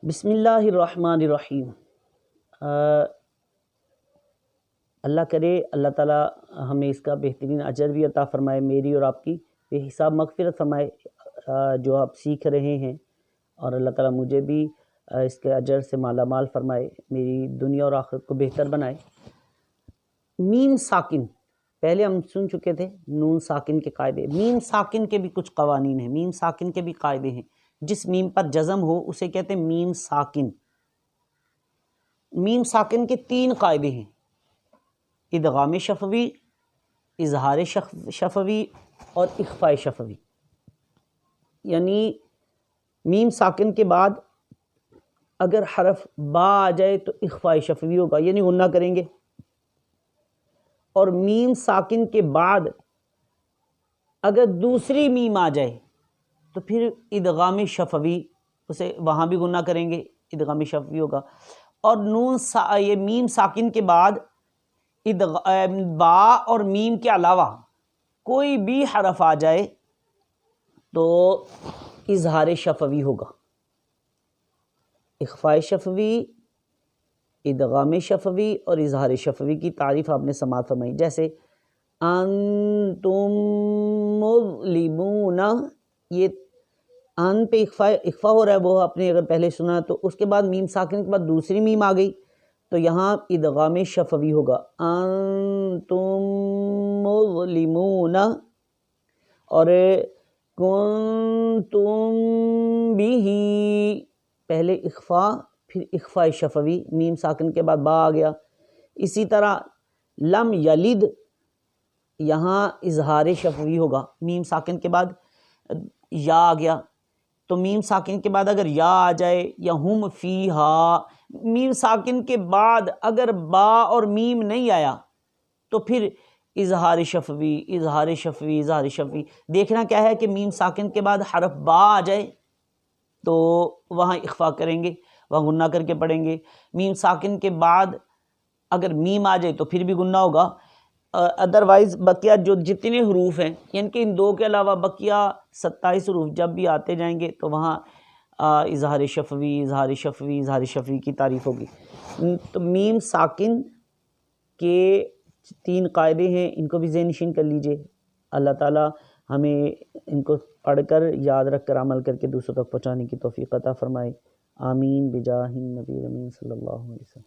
بسم اللہ الرحمن الرحیم۔ اللہ کرے اللہ تعالیٰ ہمیں اس کا بہترین اجر بھی عطا فرمائے، میری اور آپ کی بے حساب مغفرت فرمائے جو آپ سیکھ رہے ہیں، اور اللہ تعالیٰ مجھے بھی اس کے اجر سے مالا مال فرمائے، میری دنیا اور آخرت کو بہتر بنائے۔ میم ساکن پہلے ہم سن چکے تھے، نون ساکن کے قاعدے، میم ساکن کے بھی کچھ قوانین ہیں، میم ساکن کے بھی قاعدے ہیں۔ جس میم پر جزم ہو اسے کہتے ہیں میم ساکن۔ میم ساکن کے 3 قاعدے ہیں: ادغام شفوی، اظہار شفوی اور اخفاء شفوی۔ یعنی میم ساکن کے بعد اگر حرف با آ جائے تو اخفاء شفوی ہوگا، یعنی غنہ کریں گے، اور میم ساکن کے بعد اگر دوسری میم آ جائے تو پھر ادغام شفوی، اسے وہاں بھی غنہ کریں گے، ادغام شفوی ہوگا۔ اور یہ میم ساکن کے بعد با اور میم کے علاوہ کوئی بھی حرف آ جائے تو اظہار شفوی ہوگا۔ اخفاء شفوی، ادغام شفوی اور اظہار شفوی کی تعریف آپ نے سماعت فرمائی، جیسے انتم مظلمون، یہ ان پہ اخفاء ہو رہا ہے، وہ آپ نے اگر پہلے سنا تو اس کے بعد میم ساکن کے بعد دوسری میم آ گئی تو یہاں ادغام شفوی ہوگا، انتم مظلمون۔ اور کنتم بہ، پہلے اخفاء پھر اخفاء شفوی، میم ساکن کے بعد با آ گیا۔ اسی طرح لم یلد، یہاں اظہار شفوی ہوگا، میم ساکن کے بعد یا آ گیا تو میم ساکن کے بعد اگر یا آ جائے، یا ہم فیہا، میم ساکن کے بعد اگر با اور میم نہیں آیا تو پھر اظہار شفوی، اظہار شفوی، اظہار شفوی۔ دیکھنا کیا ہے کہ میم ساکن کے بعد حرف با آ جائے تو وہاں اخفاء کریں گے، وہاں غنہ کر کے پڑھیں گے۔ میم ساکن کے بعد اگر میم آ جائے تو پھر بھی غنہ ہوگا۔ ادروائز بقیہ جو جتنے حروف ہیں، یعنی کہ ان 2 کے علاوہ بقیہ 27 حروف جب بھی آتے جائیں گے تو وہاں اظہار شفوی، اظہار شفوی، اظہار شفوی کی تعریف ہوگی۔ تو میم ساکن کے 3 قاعدے ہیں، ان کو بھی ذہن نشین کر لیجئے۔ اللہ تعالیٰ ہمیں ان کو پڑھ کر یاد رکھ کر عمل کر کے دوسروں تک پہنچانے کی توفیق عطا فرمائے، آمین بجاہ النبی امین صلی اللہ علیہ وسلم۔